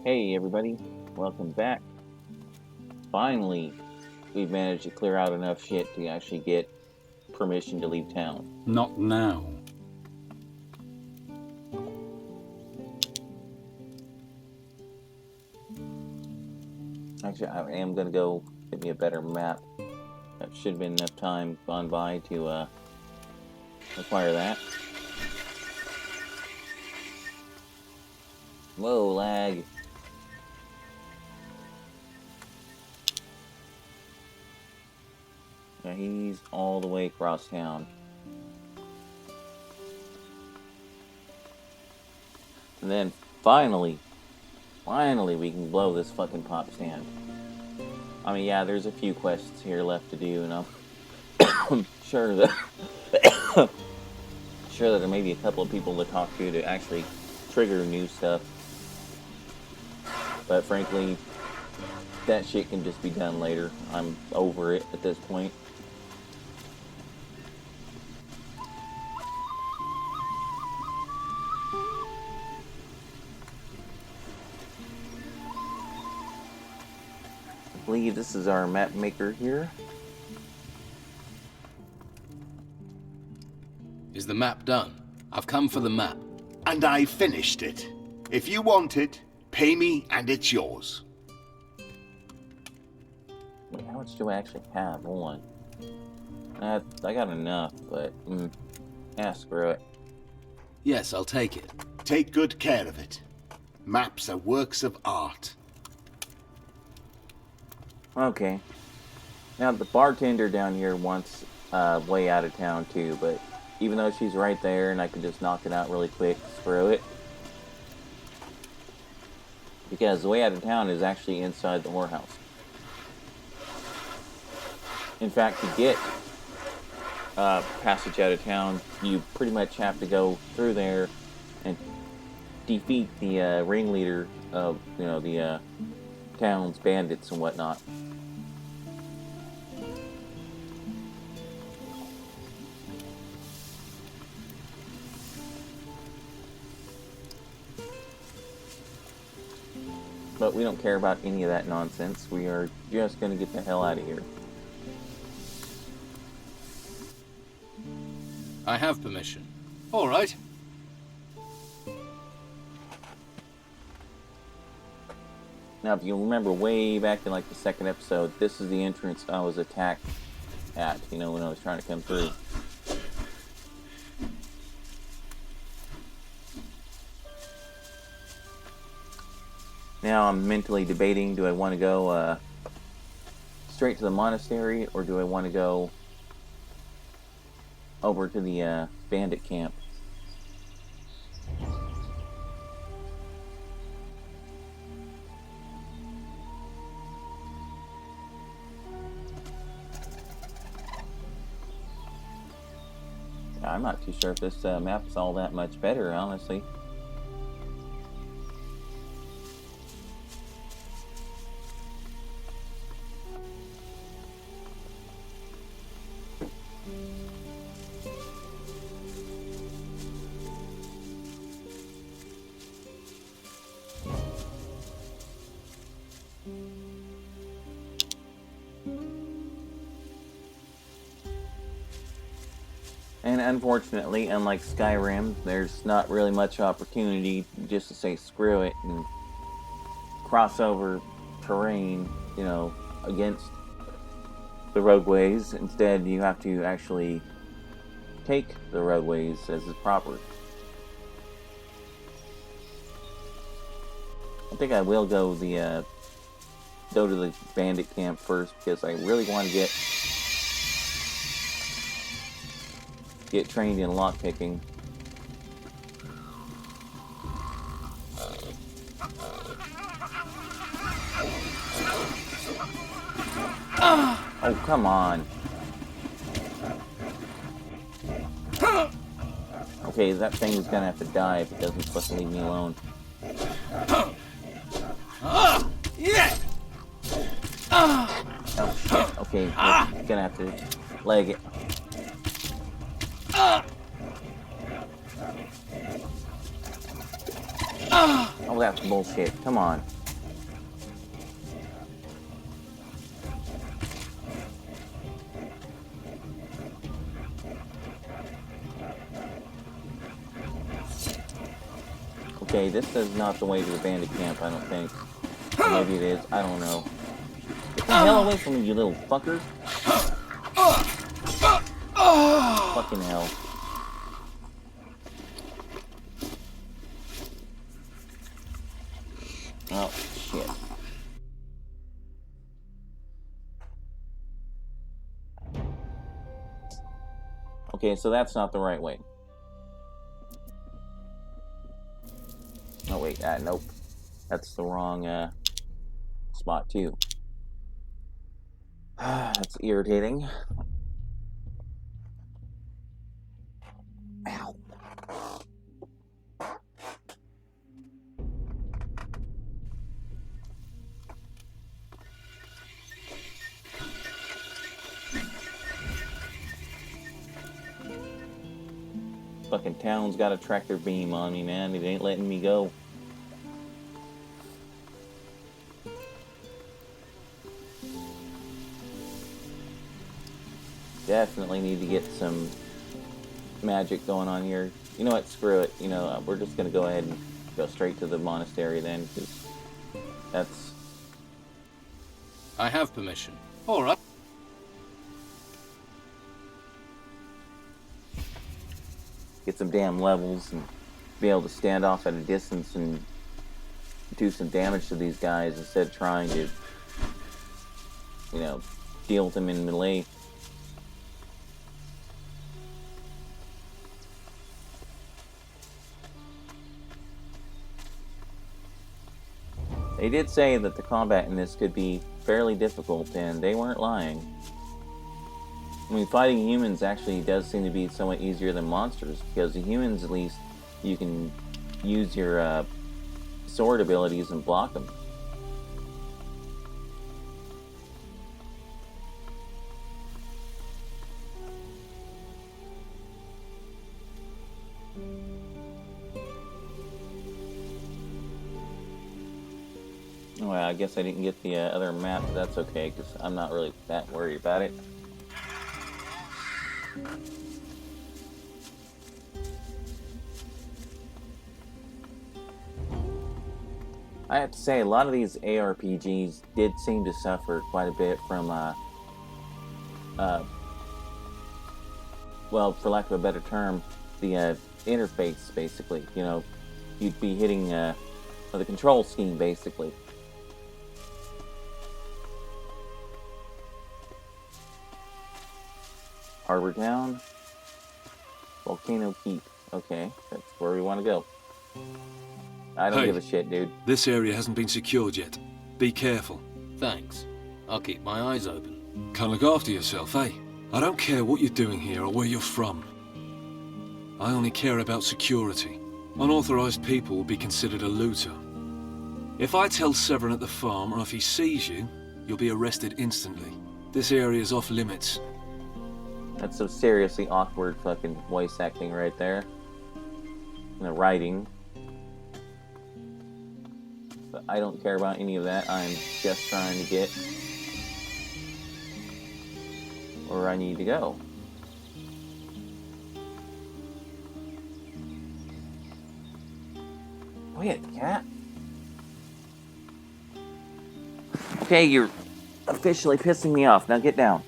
Hey everybody, welcome back. Finally, we've managed to clear out enough shit to actually get permission to leave town. Not now. Actually, I am gonna go get me a better map. That should have been enough time gone by to acquire that. Whoa, lag. Yeah, he's all the way across town. And then finally we can blow this fucking pop stand. I mean, yeah, there's a few quests here left to do, and I'm sure that there may be a couple of people to talk to actually trigger new stuff. But frankly, that shit can just be done later. I'm over it at this point. I believe this is our map maker here. Is the map done? I've come for the map. And I finished it. If you want it, pay me and it's yours. Wait, how much do I actually have? Hold on. I got enough, but screw it. Yes, I'll take it. Take good care of it. Maps are works of art. Okay. Now the bartender down here wants way out of town too, but even though she's right there and I can just knock it out really quick, screw it. Because the way out of town is actually inside the whorehouse. In fact, to get passage out of town, you pretty much have to go through there and defeat the ringleader of, the town's bandits and whatnot. But we don't care about any of that nonsense. We are just going to get the hell out of here. I have permission. All right. Now, if you remember way back in like the second episode, this is the entrance I was attacked at, when I was trying to come through. Now I'm mentally debating, do I want to go straight to the monastery, or do I want to go over to the bandit camp? I'm not too sure if this map is all that much better, honestly. And unfortunately, unlike Skyrim, there's not really much opportunity just to say screw it and cross over terrain, against the roadways. Instead, you have to actually take the roadways as is proper. I think I will go to the bandit camp first, because I really want to get trained in lockpicking. Oh, come on. Okay, that thing is gonna have to die if it doesn't fucking leave me alone. Oh shit, okay, I'm gonna have to leg it. I that's bullshit. Come on. Okay, this is not the way to the bandit camp, I don't think. Or maybe it is. I don't know. Get the hell away from me, you little fucker. Fucking hell. Oh, shit. Okay, so that's not the right way. Oh, wait, nope. That's the wrong, spot, too. That's irritating. Ow. Fucking town's got a tractor beam on me, man. It ain't letting me go. Definitely need to get some magic going on here. You know what? Screw it. You know, we're just gonna go ahead and go straight to the monastery then, because that's... I have permission. All right. get some damn levels and be able to stand off at a distance and do some damage to these guys instead of trying to, you know, deal with them in melee. They did say that the combat in this could be fairly difficult, and they weren't lying. I mean, fighting humans actually does seem to be somewhat easier than monsters, because the humans, at least, you can use your sword abilities and block them. Well, I guess I didn't get the other map, but that's okay, because I'm not really that worried about it. I have to say, a lot of these ARPGs did seem to suffer quite a bit from, well, for lack of a better term, the interface, basically. You know, you'd be hitting the control scheme, basically. Harbor Town, Volcano Keep. Okay, that's where we want to go. I don't give a shit, dude. This area hasn't been secured yet. Be careful. Thanks. I'll keep my eyes open. Can't look after yourself, eh? I don't care what you're doing here or where you're from. I only care about security. Unauthorized people will be considered a looter. If I tell Severin at the farm, or if he sees you, you'll be arrested instantly. This area's off limits. That's some seriously awkward fucking voice acting right there. And the writing. But I don't care about any of that. I'm just trying to get where I need to go. Quiet, cat. Okay, you're officially pissing me off. Now get down.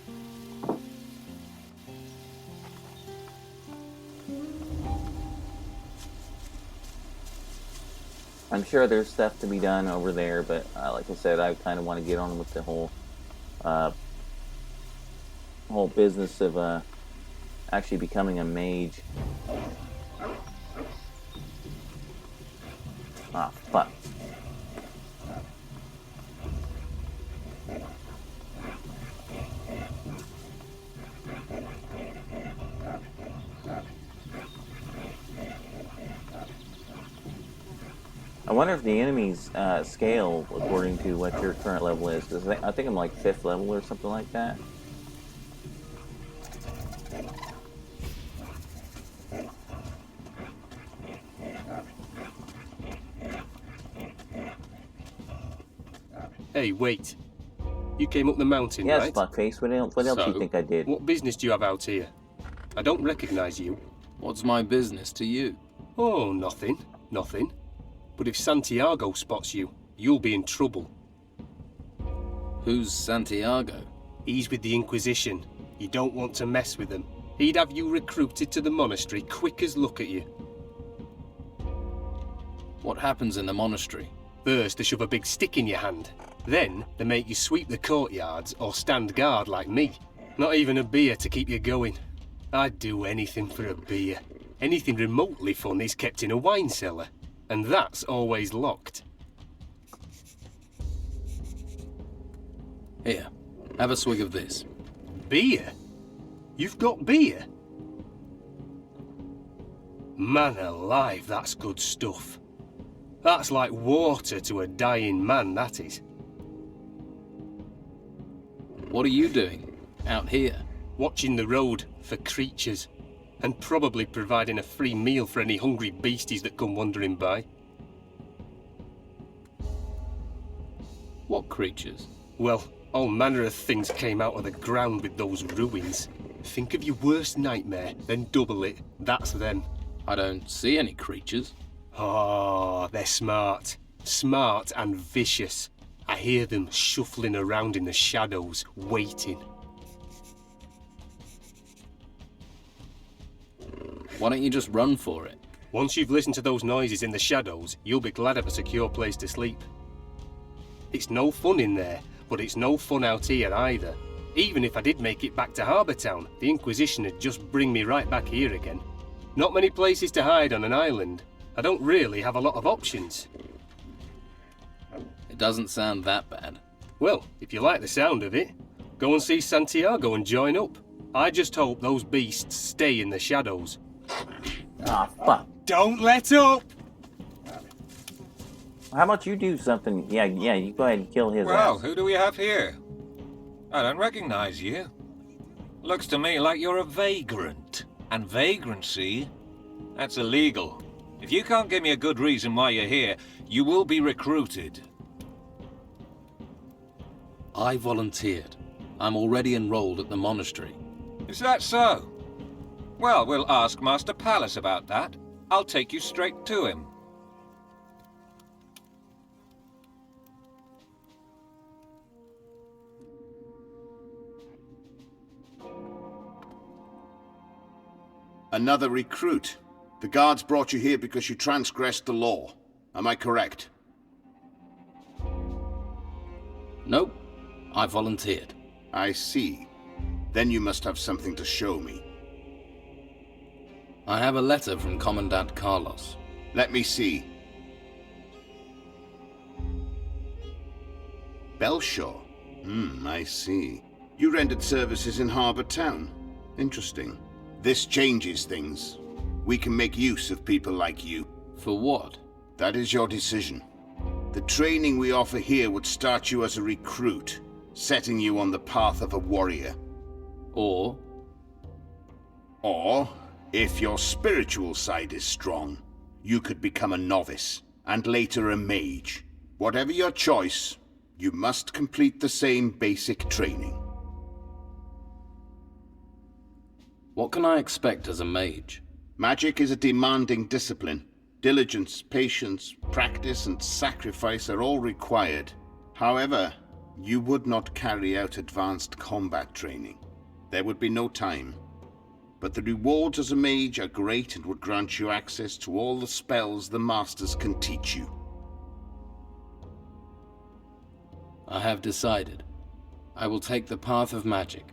I'm sure there's stuff to be done over there, but like I said, I kind of want to get on with the whole business of actually becoming a mage. Ah, fuck. I wonder if the enemies scale according to what your current level is. Because I think I'm like 5th level or something like that. Hey, wait. You came up the mountain, Yes, right? fuckface. What else do you So? think I did? What business do you have out here? I don't recognize you. What's my business to you? Oh, nothing. Nothing. But if Santiago spots you, you'll be in trouble. Who's Santiago? He's with the Inquisition. You don't want to mess with them. He'd have you recruited to the monastery quick as look at you. What happens in the monastery? First, they shove a big stick in your hand. Then, they make you sweep the courtyards or stand guard like me. Not even a beer to keep you going. I'd do anything for a beer. Anything remotely fun is kept in a wine cellar. And that's always locked. Here, have a swig of this. Beer? You've got beer? Man alive, that's good stuff. That's like water to a dying man, that is. What are you doing out here? Watching the road for creatures. And probably providing a free meal for any hungry beasties that come wandering by. What creatures? Well, all manner of things came out of the ground with those ruins. Think of your worst nightmare, then double it. That's them. I don't see any creatures. Oh, they're smart. Smart and vicious. I hear them shuffling around in the shadows, waiting. Why don't you just run for it? Once you've listened to those noises in the shadows, you'll be glad of a secure place to sleep. It's no fun in there, but it's no fun out here either. Even if I did make it back to Harbour Town, the Inquisition would just bring me right back here again. Not many places to hide on an island. I don't really have a lot of options. It doesn't sound that bad. Well, if you like the sound of it, go and see Santiago and join up. I just hope those beasts stay in the shadows. Ah, fuck. Don't let up! How about you do something? Yeah, you go ahead and kill his Well, ass. who do we have here? I don't recognize you. Looks to me like you're a vagrant. And vagrancy, that's illegal. If you can't give me a good reason why you're here, you will be recruited. I volunteered. I'm already enrolled at the monastery. Is that so? Well, we'll ask Master Palace about that. I'll take you straight to him. Another recruit. The guards brought you here because you transgressed the law. Am I correct? Nope. I volunteered. I see. Then you must have something to show me. I have a letter from Commandant Carlos. Let me see. Belshaw. I see. You rendered services in Harbour Town. Interesting. This changes things. We can make use of people like you. For what? That is your decision. The training we offer here would start you as a recruit, setting you on the path of a warrior. Or, Or, if your spiritual side is strong, you could become a novice, and later a mage. Whatever your choice, you must complete the same basic training. what can I expect as a mage? Magic is a demanding discipline. Diligence, patience, practice, and sacrifice are all required. However, you would not carry out advanced combat training. There would be no time. But the rewards as a mage are great and would grant you access to all the spells the masters can teach you. I have decided. I will take the path of magic.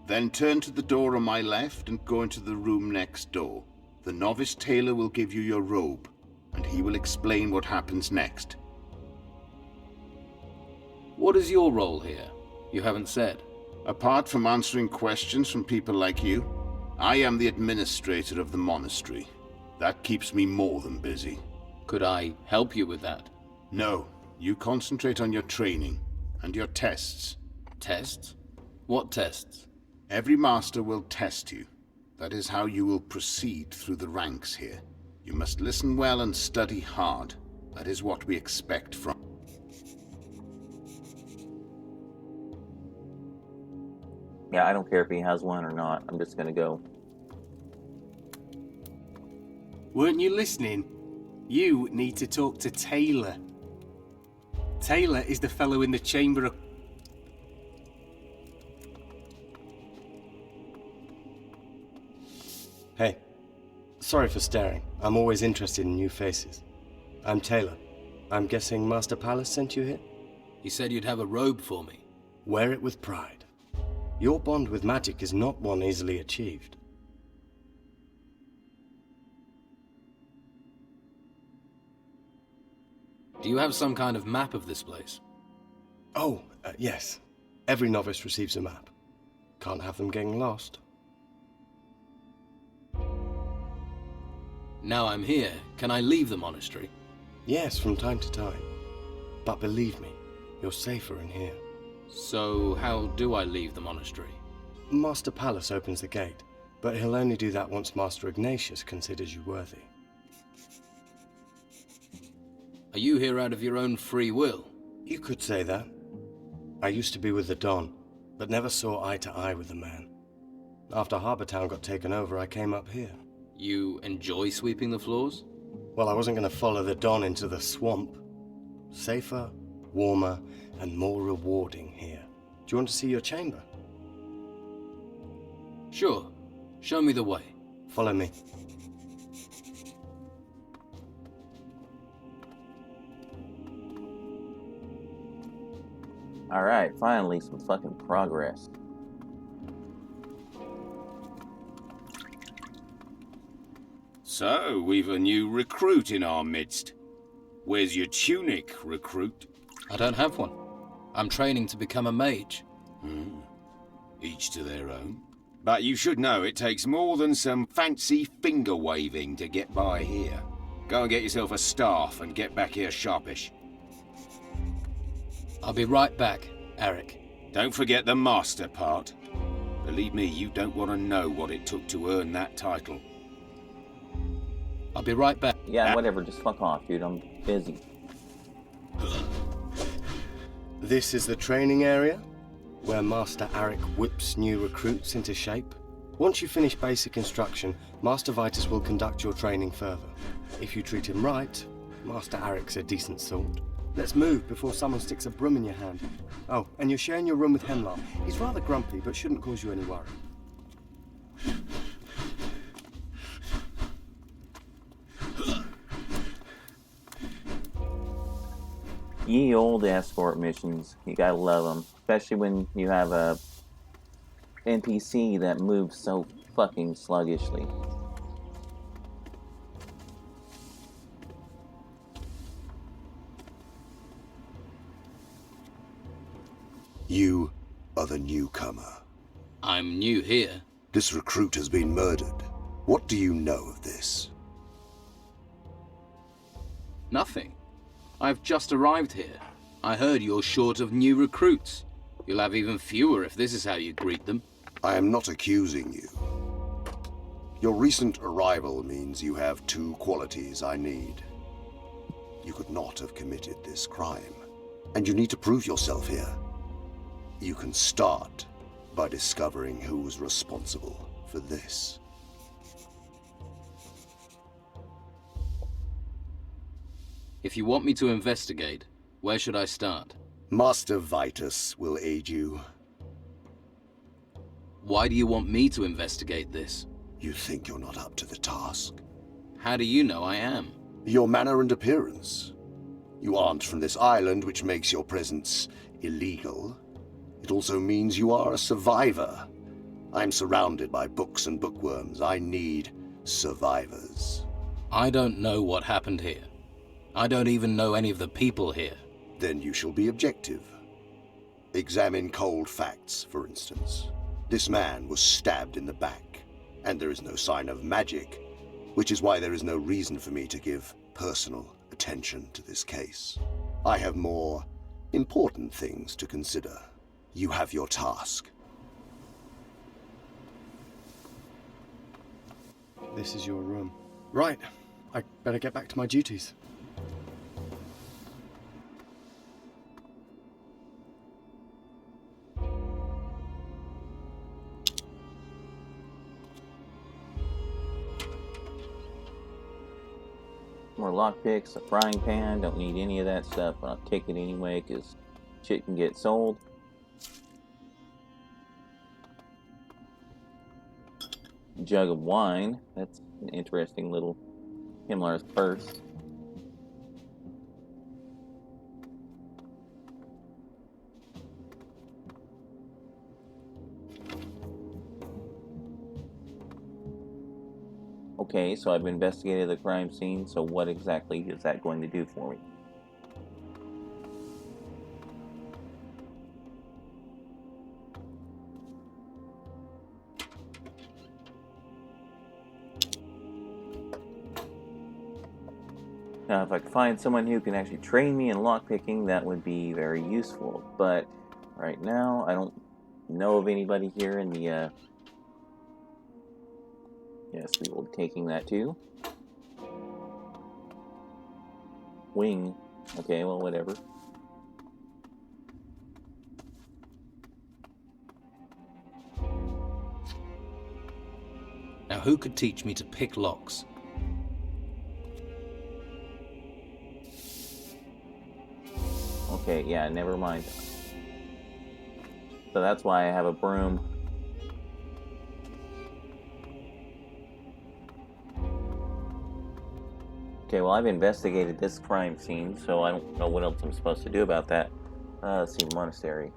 Then turn to the door on my left and go into the room next door. The novice tailor will give you your robe, and he will explain what happens next. What is your role here? You haven't said. Apart from answering questions from people like you, I am the administrator of the monastery. That keeps me more than busy. Could I help you with that? No, you concentrate on your training and your tests. Tests? What tests? Every master will test you. That is how you will proceed through the ranks here. You must listen well and study hard. That is what we expect from... Yeah, I don't care if he has one or not. I'm just gonna go. Weren't you listening? You need to talk to Taylor. Taylor is the fellow in the Chamber of... Hey, sorry for staring. I'm always interested in new faces. I'm Taylor. I'm guessing Master Palace sent you here? You said you'd have a robe for me. Wear it with pride. Your bond with magic is not one easily achieved. Do you have some kind of map of this place? Oh, yes. Every novice receives a map. Can't have them getting lost. Now I'm here, can I leave the monastery? Yes, from time to time. But believe me, you're safer in here. So how do I leave the monastery? Master Palace opens the gate, but he'll only do that once Master Ignatius considers you worthy. Are you here out of your own free will? You could say that. I used to be with the Don, but never saw eye to eye with the man. After Harbour Town got taken over, I came up here. You enjoy sweeping the floors? Well, I wasn't going to follow the Don into the swamp. Safer, warmer, and more rewarding here. Do you want to see your chamber? Sure. Show me the way. Follow me. Alright, finally some fucking progress. So, we've a new recruit in our midst. Where's your tunic, recruit? I don't have one. I'm training to become a mage. Each to their own. But you should know it takes more than some fancy finger-waving to get by here. Go and get yourself a staff and get back here sharpish. I'll be right back, Eric. Don't forget the master part. Believe me, you don't want to know what it took to earn that title. I'll be right back. Yeah, whatever, just fuck off, dude. I'm busy. This is the training area, where Master Arik whips new recruits into shape. Once you finish basic instruction, Master Vitus will conduct your training further. If you treat him right, Master Arik's a decent sort. Let's move before someone sticks a broom in your hand. Oh, and you're sharing your room with Hemlar. He's rather grumpy, but shouldn't cause you any worry. Ye old escort missions. You gotta love them. Especially when you have a NPC that moves so fucking sluggishly. You are the newcomer. I'm new here. This recruit has been murdered. What do you know of this? Nothing. I've just arrived here. I heard you're short of new recruits. You'll have even fewer if this is how you greet them. I am not accusing you. Your recent arrival means you have two qualities I need. You could not have committed this crime, and you need to prove yourself here. You can start by discovering who's responsible for this. If you want me to investigate, where should I start? Master Vitus will aid you. Why do you want me to investigate this? You think you're not up to the task? How do you know I am? Your manner and appearance. You aren't from this island, which makes your presence illegal. It also means you are a survivor. I'm surrounded by books and bookworms. I need survivors. I don't know what happened here. I don't even know any of the people here. Then you shall be objective. Examine cold facts, for instance. This man was stabbed in the back, and there is no sign of magic, which is why there is no reason for me to give personal attention to this case. I have more important things to consider. You have your task. This is your room. Right. I better get back to my duties. More lockpicks, a frying pan. Don't need any of that stuff, but I'll take it anyway because shit can get sold. Jug of wine. That's an interesting little Himmler's purse. Okay, so I've investigated the crime scene, so what exactly is that going to do for me? Now, if I could find someone who can actually train me in lockpicking, that would be very useful. But right now, I don't know of anybody here in the, Yes, we will be taking that too. Wing. Okay, well, whatever. Now, who could teach me to pick locks? Okay, yeah, never mind. So that's why I have a broom. Okay, well, I've investigated this crime scene, so I don't know what else I'm supposed to do about that. Let's see, Monastery.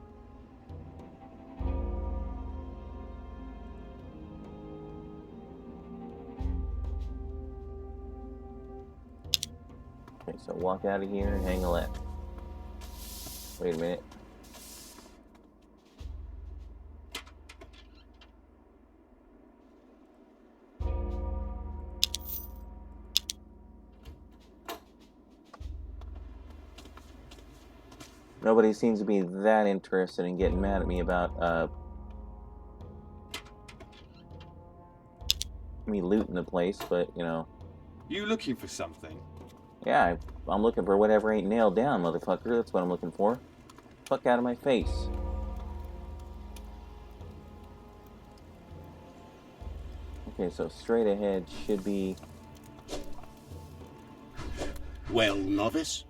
Okay, so walk out of here and hang a left. Wait a minute. Nobody seems to be that interested in getting mad at me about, me looting the place, but, you know. You looking for something? Yeah, I'm looking for whatever ain't nailed down, motherfucker. That's what I'm looking for. Fuck out of my face. Okay, so straight ahead should be... Well, novice?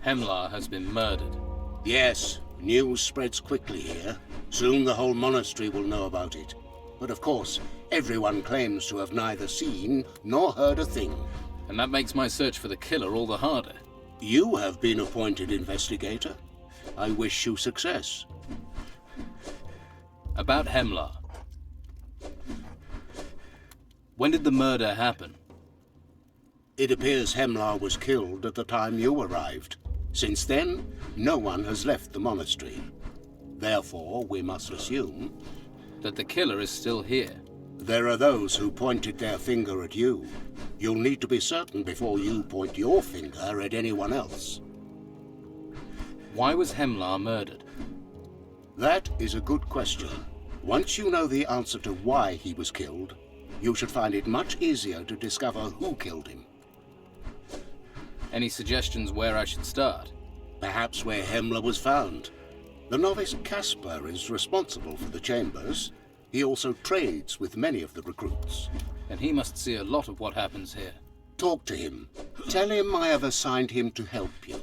Hemlar has been murdered. Yes, news spreads quickly here. Soon the whole monastery will know about it. But of course, everyone claims to have neither seen nor heard a thing. And that makes my search for the killer all the harder. You have been appointed investigator. I wish you success. About Hemlar. When did the murder happen? It appears Hemlar was killed at the time you arrived. Since then, no one has left the monastery. Therefore, we must assume that the killer is still here. There are those who pointed their finger at you. You'll need to be certain before you point your finger at anyone else. Why was Hemlar murdered? That is a good question. Once you know the answer to why he was killed, you should find it much easier to discover who killed him. Any suggestions where I should start? Perhaps where Hemlar was found. The novice Caspar is responsible for the chambers. He also trades with many of the recruits. And he must see a lot of what happens here. Talk to him. Tell him I have assigned him to help you.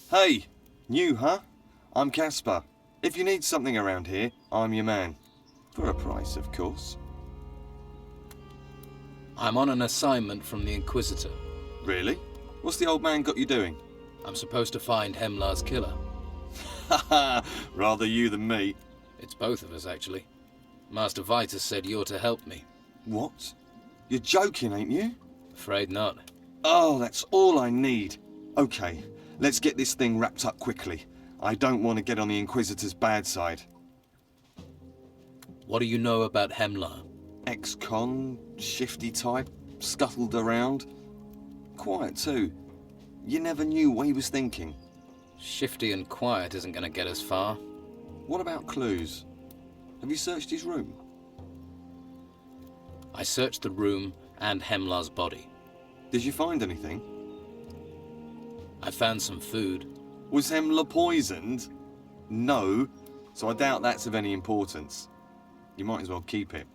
Hey, new, huh? I'm Caspar. If you need something around here, I'm your man. For a price, of course. I'm on an assignment from the Inquisitor. Really? What's the old man got you doing? I'm supposed to find Hemlar's killer. Haha, rather you than me. It's both of us, actually. Master Vitus said you're to help me. What? You're joking, ain't you? Afraid not. Oh, that's all I need. Okay, let's get this thing wrapped up quickly. I don't want to get on the Inquisitor's bad side. What do you know about Hemlar? Ex-con, shifty type, scuttled around. Quiet too. You never knew what he was thinking. Shifty and quiet isn't going to get us far. What about clues? Have you searched his room? I searched the room and Hemlar's body. Did you find anything? I found some food. Was Hemlar poisoned? No. so I doubt that's of any importance. You might as well keep it.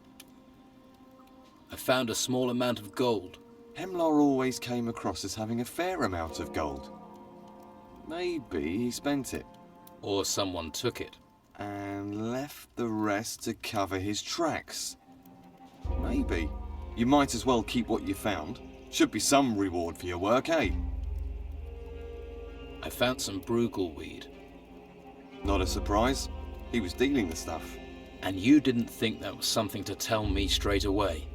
I found a small amount of gold. Hemlar always came across as having a fair amount of gold. Maybe he spent it. Or someone took it. And left the rest to cover his tracks. Maybe. You might as well keep what you found. Should be some reward for your work, eh? I found some Brugal weed. Not a surprise. He was dealing the stuff. And you didn't think that was something to tell me straight away?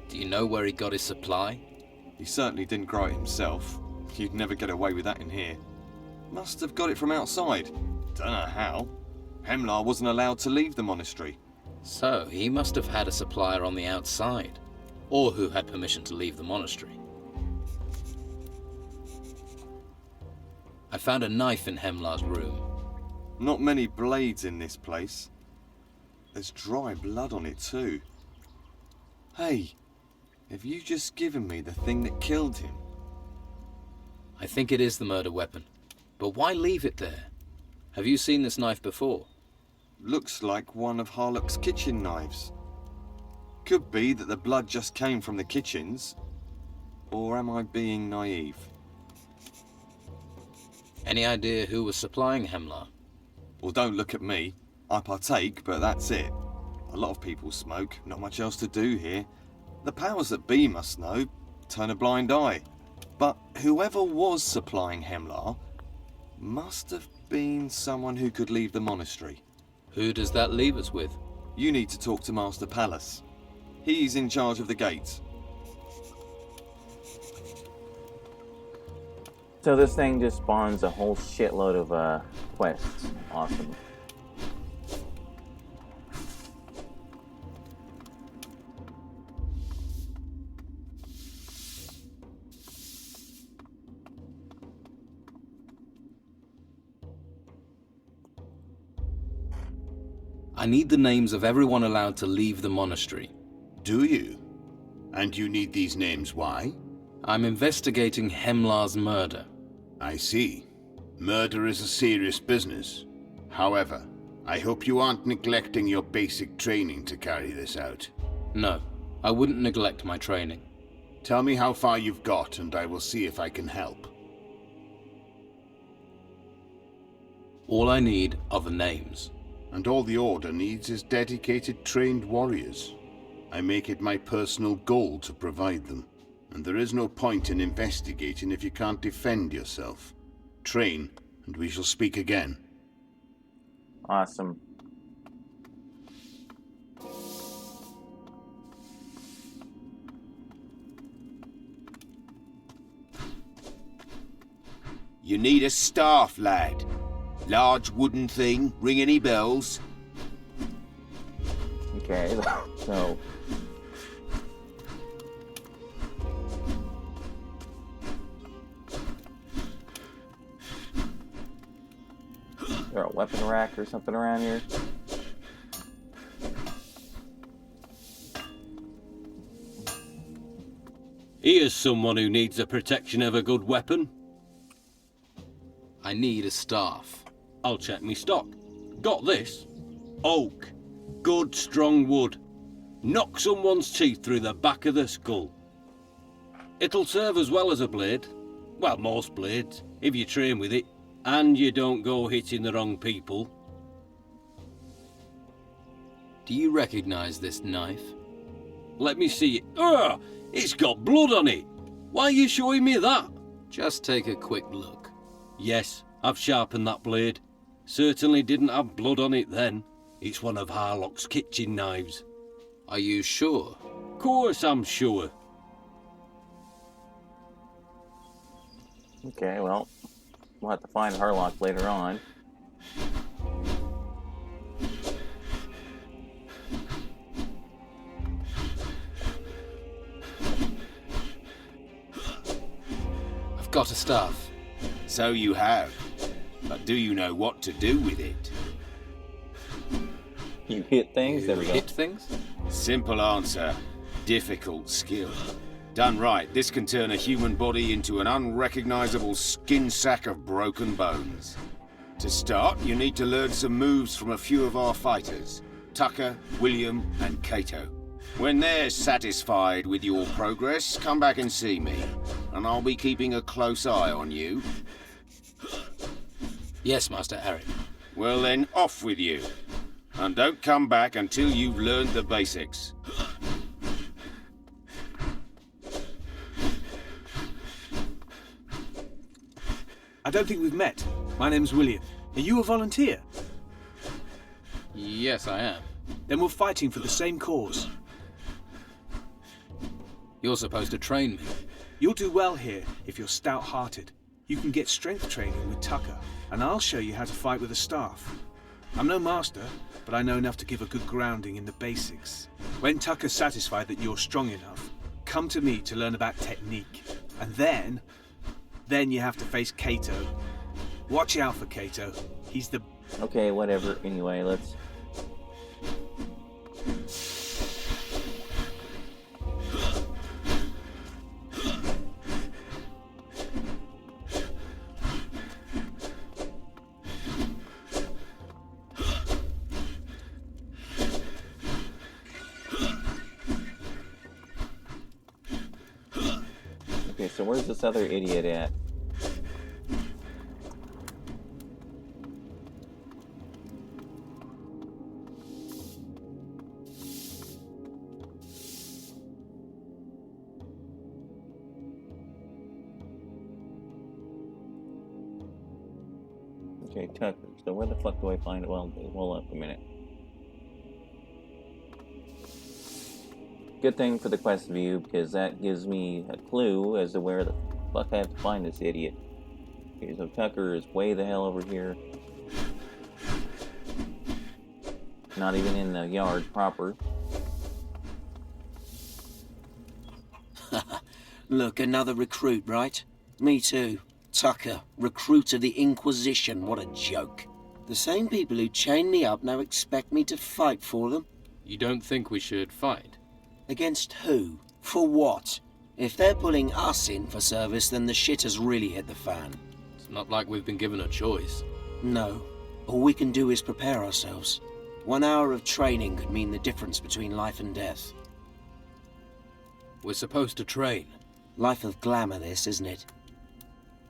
Do you know where he got his supply? He certainly didn't grow it himself. You'd never get away with that in here. Must have got it from outside. Dunno how. Hemlar wasn't allowed to leave the monastery. So, he must have had a supplier on the outside. Or who had permission to leave the monastery. I found a knife in Hemlar's room. Not many blades in this place. There's dry blood on it too. Hey, have you just given me the thing that killed him? I think it is the murder weapon. But why leave it there? Have you seen this knife before? Looks like one of Harlock's kitchen knives. Could be that the blood just came from the kitchens. Or am I being naive? Any idea who was supplying Hemlar? Well, don't look at me. I partake, but that's it. A lot of people smoke, not much else to do here. The powers that be must know, turn a blind eye. But whoever was supplying Hemlar must have been someone who could leave the monastery. Who does that leave us with? You need to talk to Master Palace. He's in charge of the gates. So this thing just spawns a whole shitload of quests. Awesome. I need the names of everyone allowed to leave the monastery. Do you? And you need these names, why? I'm investigating Hemlar's murder. I see. Murder is a serious business. However, I hope you aren't neglecting your basic training to carry this out. No, I wouldn't neglect my training. Tell me how far you've got, and I will see if I can help. All I need are the names. And all the Order needs is dedicated, trained warriors. I make it my personal goal to provide them. And there is no point in investigating if you can't defend yourself. Train, and we shall speak again. Awesome. You need a staff, lad. Large wooden thing, ring any bells? Okay, so... Is there a weapon rack or something around here? Here's someone who needs the protection of a good weapon. I need a staff. I'll check me stock. Got this. Oak. Good strong wood. Knock someone's teeth through the back of the skull. It'll serve as well as a blade. Well, most blades, if you train with it. And you don't go hitting the wrong people. Do you recognize this knife? Let me see it. Ugh! It's got blood on it. Why are you showing me that? Just take a quick look. Yes, I've sharpened that blade. Certainly didn't have blood on it then. It's one of Harlock's kitchen knives. Are you sure? Course I'm sure. Okay, well, we'll have to find Harlock later on. I've got a staff. So you have. But do you know what to do with it? You hit things? There we go. Hit things? Simple answer. Difficult skill. Done right, this can turn a human body into an unrecognizable skin sack of broken bones. To start, you need to learn some moves from a few of our fighters. Tucker, William, and Cato. When they're satisfied with your progress, come back and see me. And I'll be keeping a close eye on you. Yes, Master Eric. Well then, off with you. And don't come back until you've learned the basics. I don't think we've met. My name's William. Are you a volunteer? Yes, I am. Then we're fighting for the same cause. You're supposed to train me. You'll do well here if you're stout-hearted. You can get strength training with Tucker, and I'll show you how to fight with a staff. I'm no master, but I know enough to give a good grounding in the basics. When Tucker's satisfied that you're strong enough, come to me to learn about technique. And then you have to face Cato. Watch out for Cato. He's the... Okay, whatever. Anyway, let's... Okay, so where's this other idiot at? Okay, Tucker. So where the fuck do I find it? Well, hold up a minute. Good thing for the quest view, because that gives me a clue as to where the fuck I have to find this idiot. Okay, so Tucker is way the hell over here. Not even in the yard proper. Look, another recruit, right? Me too. Tucker, recruit of the Inquisition, what a joke. The same people who chained me up now expect me to fight for them? You don't think we should fight? Against who? For what? If they're pulling us in for service, then the shit has really hit the fan. It's not like we've been given a choice. No. All we can do is prepare ourselves. 1 hour of training could mean the difference between life and death. We're supposed to train. Life of glamour, this, isn't it?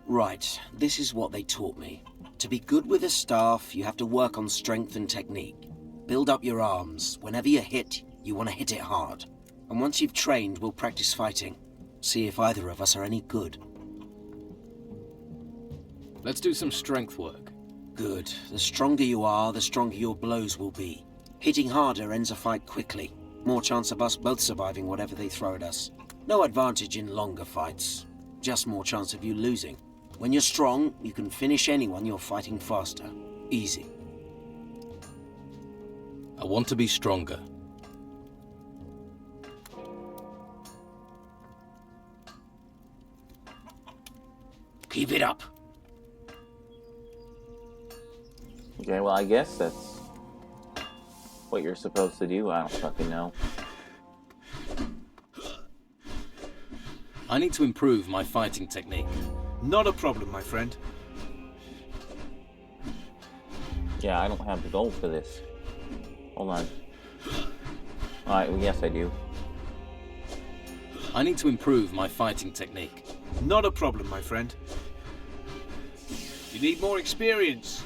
Right, this is what they taught me. To be good with a staff, you have to work on strength and technique. Build up your arms. Whenever you hit, you want to hit it hard. And once you've trained, we'll practice fighting. See if either of us are any good. Let's do some strength work. Good. The stronger you are, the stronger your blows will be. Hitting harder ends a fight quickly. More chance of us both surviving whatever they throw at us. No advantage in longer fights. Just more chance of you losing. When you're strong, you can finish anyone you're fighting faster. Easy. I want to be stronger. Keep it up. Okay, well, I guess that's what you're supposed to do. I don't fucking know. I need to improve my fighting technique. Not a problem, my friend. Yeah, I don't have the gold for this. Hold on. Alright, well, yes I do. I need to improve my fighting technique. Not a problem, my friend. You need more experience.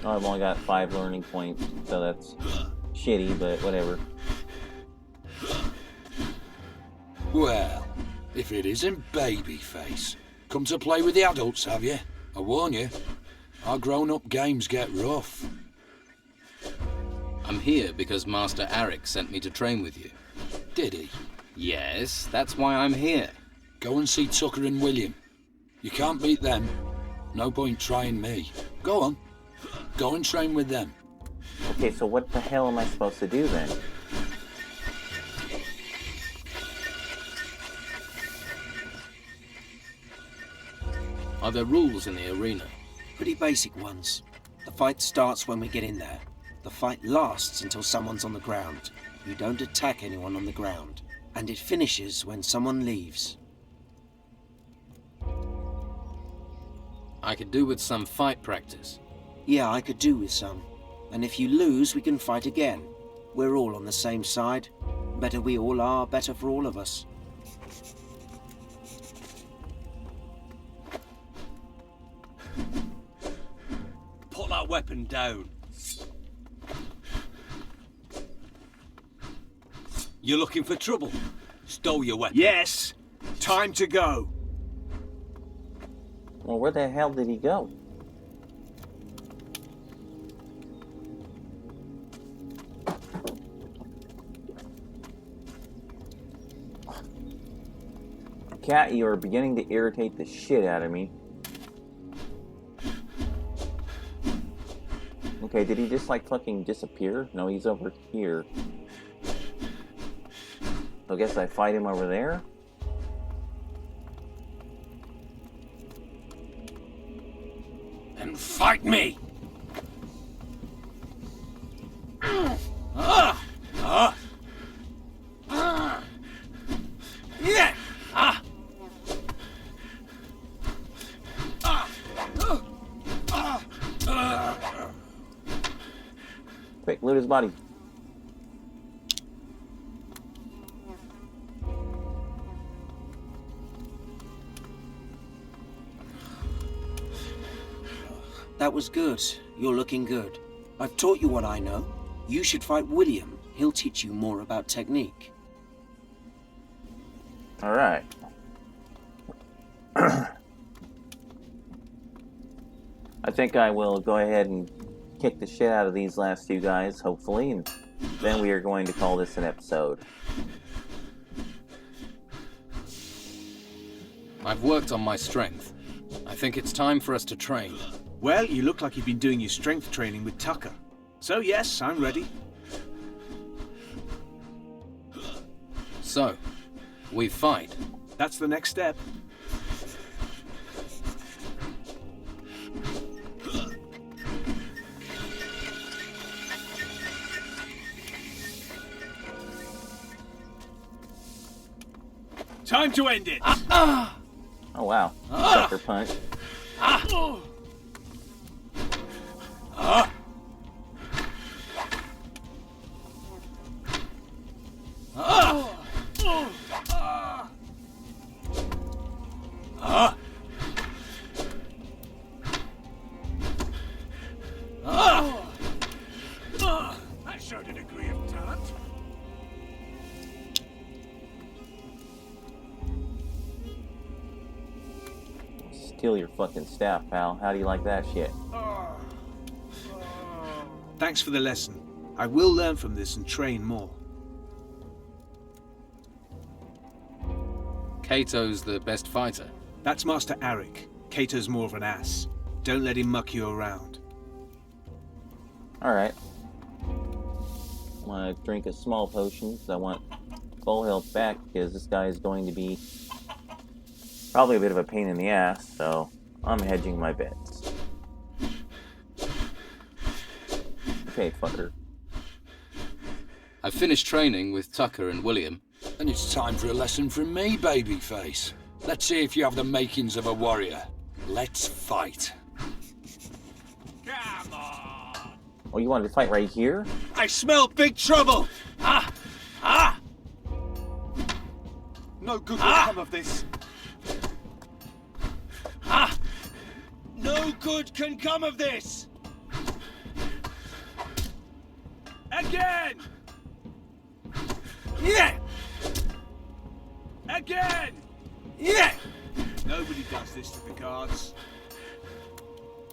Oh, I've only got 5 learning points, so that's shitty, but whatever. Well, if it isn't Babyface. Come to play with the adults, have you? I warn you, our grown-up games get rough. I'm here because Master Arik sent me to train with you. Did he? Yes, that's why I'm here. Go and see Tucker and William. You can't beat them. No point trying me. Go on. Go and train with them. Okay, so what the hell am I supposed to do then? Are there rules in the arena? Pretty basic ones. The fight starts when we get in there. The fight lasts until someone's on the ground. You don't attack anyone on the ground. And it finishes when someone leaves. I could do with some fight practice. Yeah, I could do with some. And if you lose, we can fight again. We're all on the same side. Better we all are, better for all of us. Put that weapon down. You're looking for trouble? Stow your weapon. Yes! Time to go! Well, where the hell did he go? Cat, you are beginning to irritate the shit out of me. Okay, did he just like fucking disappear? No, he's over here. So I guess I fight him over there? Then fight me! Yeah! Quick, loot his body. That was good. You're looking good. I've taught you what I know. You should fight William. He'll teach you more about technique. Alright. I think I will go ahead and kick the shit out of these last two guys, hopefully, and then we are going to call this an episode. I've worked on my strength. I think it's time for us to train. Well, you look like you've been doing your strength training with Tucker. So yes, I'm ready. So, we fight. That's the next step. Time to end it! Oh wow. Sucker punch. That showed a degree of talent. Steal your fucking staff, pal. How do you like that shit? Thanks for the lesson. I will learn from this and train more. Kato's the best fighter. That's Master Arik. Kato's more of an ass. Don't let him muck you around. Alright. I'm gonna drink a small potion because I want full health back because this guy is going to be probably a bit of a pain in the ass, so I'm hedging my bets. Okay, fucker. I finished training with Tucker and William. And it's time for a lesson from me, babyface. Let's see if you have the makings of a warrior. Let's fight. Come on! Oh, you wanted to fight right here? I smell big trouble! No good will come of this. No good can come of this! Again! Yeah! Again! Yeah! Nobody does this to the guards.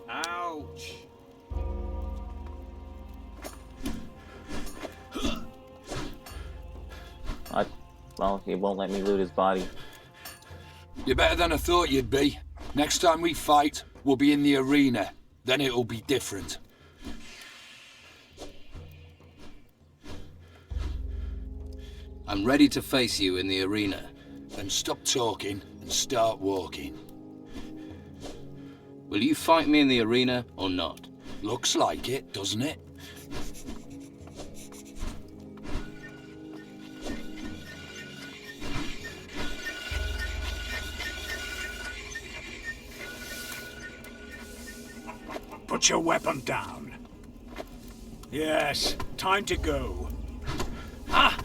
Ouch! Well, he won't let me loot his body. You're better than I thought you'd be. Next time we fight, we'll be in the arena. Then it'll be different. I'm ready to face you in the arena. Then stop talking and start walking. Will you fight me in the arena or not? Looks like it, doesn't it? Put your weapon down. Yes, time to go. Ah!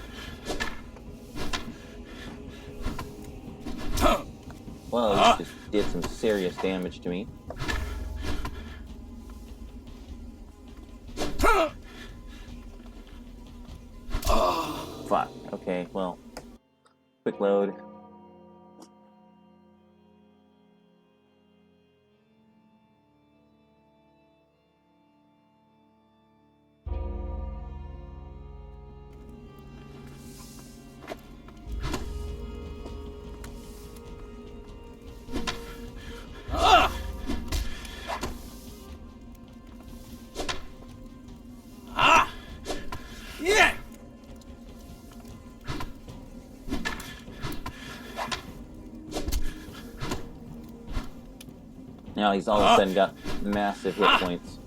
Well, you just did some serious damage to me. Fuck. Okay, well, quick load. Yeah! Now he's all of a sudden got massive hit points.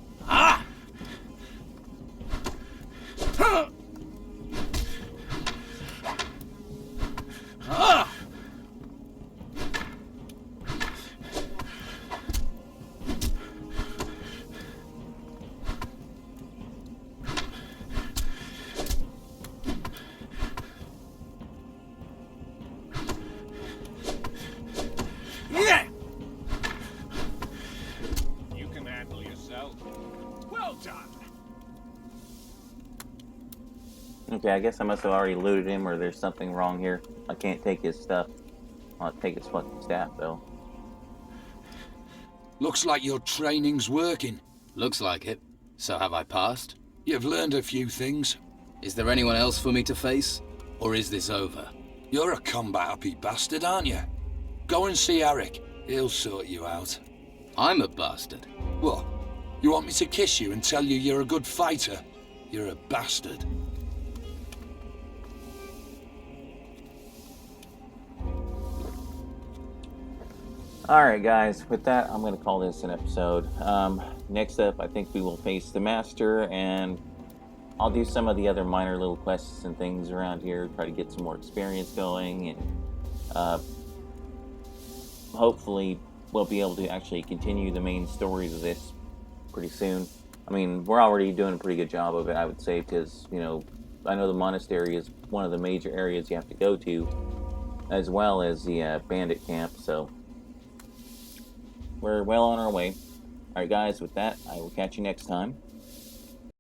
Yeah! You can handle yourself. Well done. Okay, I guess I must have already looted him, or there's something wrong here. I can't take his stuff. I'll take his fucking staff, though. Looks like your training's working. Looks like it. So have I passed? You've learned a few things. Is there anyone else for me to face? Or is this over? You're a combat-happy bastard, aren't you? Go and see Arik. He'll sort you out. I'm a bastard. What? You want me to kiss you and tell you you're a good fighter? You're a bastard. Alright guys, with that, I'm going to call this an episode. Next up, I think we will face the Master, and I'll do some of the other minor little quests and things around here, try to get some more experience going, and hopefully we'll be able to actually continue the main stories of this pretty soon. I mean, we're already doing a pretty good job of it, I would say, because, you know, I know the Monastery is one of the major areas you have to go to, as well as the bandit camp, so we're well on our way. Alright guys, with that, I will catch you next time.